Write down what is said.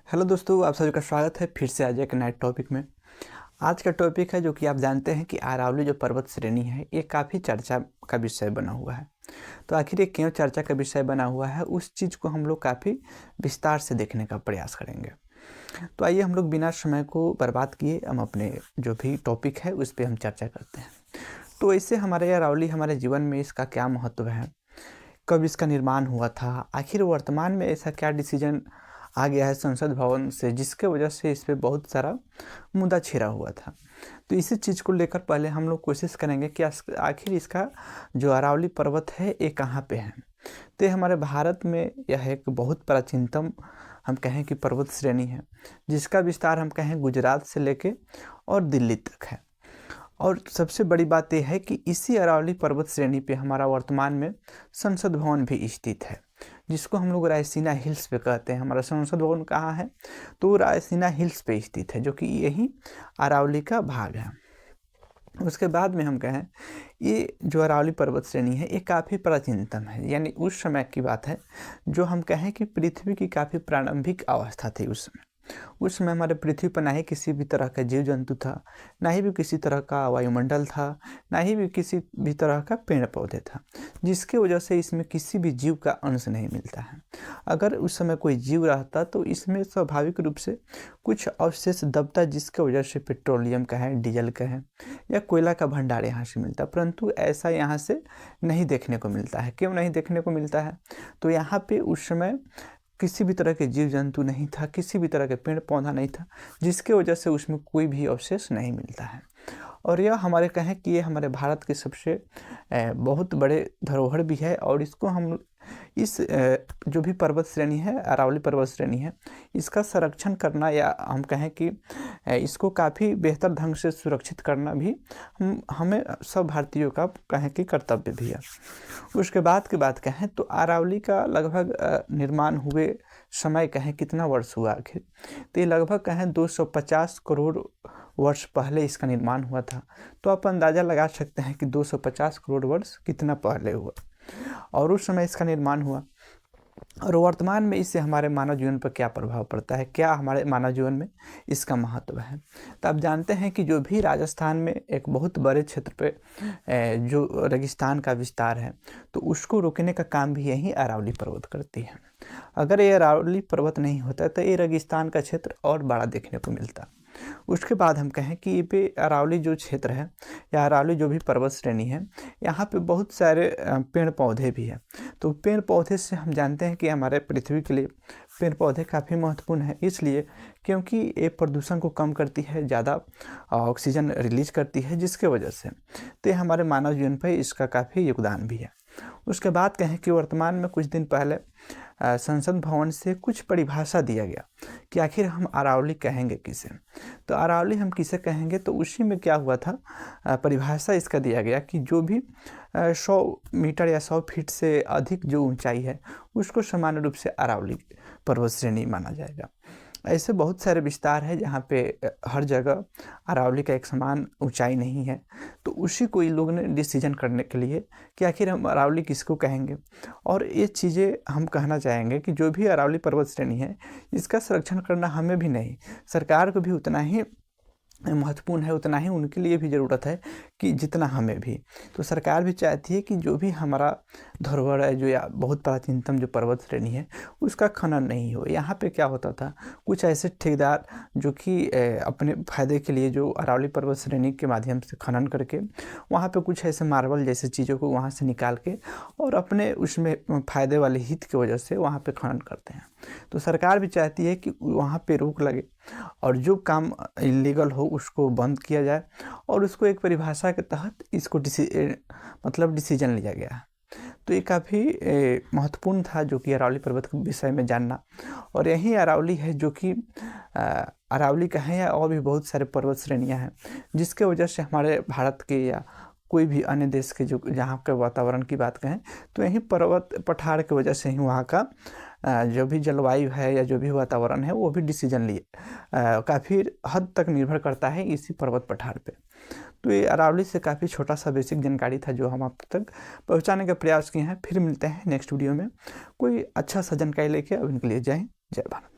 Hello दोस्तों, आप सभी का स्वागत है फिर से आज एक नए टॉपिक में। आज का टॉपिक है जो कि आप जानते हैं कि अरावली जो पर्वत श्रेणी है ये काफ़ी चर्चा का विषय बना हुआ है। तो आखिर ये क्यों चर्चा का विषय बना हुआ है, उस चीज़ को हम लोग काफ़ी विस्तार से देखने का प्रयास करेंगे। तो आइए हम लोग बिना समय को बर्बाद किए हम अपने जो भी टॉपिक है उस पर हम चर्चा करते हैं। तो इससे हमारे अरावली हमारे जीवन में इसका क्या महत्व है, कब इसका निर्माण हुआ था, आखिर वर्तमान में ऐसा क्या डिसीजन आ गया है संसद भवन से जिसके वजह से इस पे बहुत सारा मुद्दा छिड़ा हुआ था। तो इसी चीज़ को लेकर पहले हम लोग कोशिश करेंगे कि आखिर इसका जो अरावली पर्वत है ये कहाँ पे है। तो ये हमारे भारत में यह एक बहुत प्राचीनतम हम कहें कि पर्वत श्रेणी है, जिसका विस्तार हम कहें गुजरात से लेके और दिल्ली तक है। और सबसे बड़ी बात यह है कि इसी अरावली पर्वत श्रेणी पे हमारा वर्तमान में संसद भवन भी स्थित है, जिसको हम लोग रायसीना हिल्स पे कहते हैं। हमारा संसद भवन कहाँ है, तो रायसीना हिल्स पे स्थित है, जो कि यही अरावली का भाग है। उसके बाद में हम कहें ये जो अरावली पर्वत श्रेणी है ये काफ़ी प्राचीनतम है, यानी उस समय की बात है जो हम कहें कि पृथ्वी की काफ़ी प्रारंभिक अवस्था थी। उस समय हमारे पृथ्वी पर ना ही किसी भी तरह का जीव जंतु था, ना ही भी किसी तरह का वायुमंडल था, ना ही भी किसी भी तरह का पेड़ पौधे था, जिसकी वजह से इसमें किसी भी जीव का अंश नहीं मिलता है। अगर उस समय कोई जीव रहता तो इसमें स्वाभाविक रूप से कुछ अवशेष दबता, जिसकी वजह से पेट्रोलियम का है, डीजल का है या कोयला का भंडार यहाँ से मिलता, परंतु ऐसा यहाँ से नहीं देखने को मिलता है। क्यों नहीं देखने को मिलता है? तो यहाँ पे उस समय किसी भी तरह के जीव जंतु नहीं था, किसी भी तरह के पेड़ पौधा नहीं था, जिसके वजह से उसमें कोई भी अवशेष नहीं मिलता है। और यह हमारे कहें कि ये हमारे भारत के सबसे बहुत बड़े धरोहर भी है। और इसको हम इस जो भी पर्वत श्रेणी है, अरावली पर्वत श्रेणी है, इसका संरक्षण करना या हम कहें कि इसको काफ़ी बेहतर ढंग से सुरक्षित करना भी हमें सब भारतीयों का कहें कि कर्तव्य भी है। उसके बाद की बात कहें तो अरावली का लगभग निर्माण हुए समय कहें कितना वर्ष हुआ आखिर, तो ये लगभग कहें 250 करोड़ वर्ष पहले इसका निर्माण हुआ था। तो आप अंदाज़ा लगा सकते हैं कि 250 करोड़ वर्ष कितना पहले हुआ और उस समय इसका निर्माण हुआ। और वर्तमान में इससे हमारे मानव जीवन पर क्या प्रभाव पड़ता है, क्या हमारे मानव जीवन में इसका महत्व है। तो आप जानते हैं कि जो भी राजस्थान में एक बहुत बड़े क्षेत्र पे जो रेगिस्तान का विस्तार है, तो उसको रोकने का काम भी यही अरावली पर्वत करती है। अगर ये अरावली पर्वत नहीं होता तो ये रेगिस्तान का क्षेत्र और बड़ा देखने को मिलता। उसके बाद हम कहें कि ये पे अरावली जो क्षेत्र है या अरावली जो भी पर्वत श्रेणी है, यहाँ पे बहुत सारे पेड़ पौधे भी हैं। तो पेड़ पौधे से हम जानते हैं कि हमारे पृथ्वी के लिए पेड़ पौधे काफ़ी महत्वपूर्ण है, इसलिए क्योंकि ये प्रदूषण को कम करती है, ज़्यादा ऑक्सीजन रिलीज करती है, जिसके वजह से तो हमारे मानव जीवन पर इसका काफ़ी योगदान भी है। उसके बाद कहें कि वर्तमान में कुछ दिन पहले संसद भवन से कुछ परिभाषा दिया गया कि आखिर हम अरावली कहेंगे किसे। तो अरावली हम किसे कहेंगे, तो उसी में क्या हुआ था, परिभाषा इसका दिया गया कि जो भी 100 मीटर या 100 फीट से अधिक जो ऊंचाई है उसको सामान्य रूप से अरावली पर्वत श्रेणी माना जाएगा। ऐसे बहुत सारे विस्तार है जहाँ पे हर जगह अरावली का एक समान ऊंचाई नहीं है। तो उसी को इन लोगों ने डिसीजन करने के लिए कि आखिर हम अरावली किसको कहेंगे। और ये चीज़ें हम कहना चाहेंगे कि जो भी अरावली पर्वत श्रेणी है इसका संरक्षण करना हमें भी नहीं, सरकार को भी उतना ही महत्वपूर्ण है, उतना ही उनके लिए भी ज़रूरत है कि जितना हमें भी। तो सरकार भी चाहती है कि जो भी हमारा धरोहर है, जो या बहुत प्राचीनतम जो पर्वत श्रेणी है, उसका खनन नहीं हो। यहाँ पे क्या होता था, कुछ ऐसे ठेकेदार जो कि अपने फ़ायदे के लिए जो अरावली पर्वत श्रेणी के माध्यम से खनन करके वहाँ पे कुछ ऐसे मार्बल जैसे चीज़ों को वहाँ से निकाल के और अपने उसमें फ़ायदे वाले हित की वजह से वहाँ पे खनन करते हैं। तो सरकार भी चाहती है कि वहाँ पे रोक लगे और जो काम इलीगल हो उसको बंद किया जाए और उसको एक परिभाषा के तहत इसको डिसीजन लिया गया है। तो ये काफ़ी महत्वपूर्ण था जो कि अरावली पर्वत के विषय में जानना। और यही अरावली है जो कि अरावली का है या और भी बहुत सारे पर्वत श्रेणियाँ हैं जिसके वजह से हमारे भारत के या कोई भी अन्य देश के जो जहाँ के वातावरण की बात कहें तो यही पर्वत पठार की वजह से ही वहाँ का जो भी जलवायु है या जो भी वातावरण है वो भी डिसीजन लिए काफ़ी हद तक निर्भर करता है इसी पर्वत पठार पे। तो ये अरावली से काफ़ी छोटा सा बेसिक जानकारी था जो हम आप तक पहुँचाने का प्रयास किए हैं। फिर मिलते हैं नेक्स्ट वीडियो में कोई अच्छा सा जानकारी लेके। अब इनके लिए जय हिंद, जय भारत।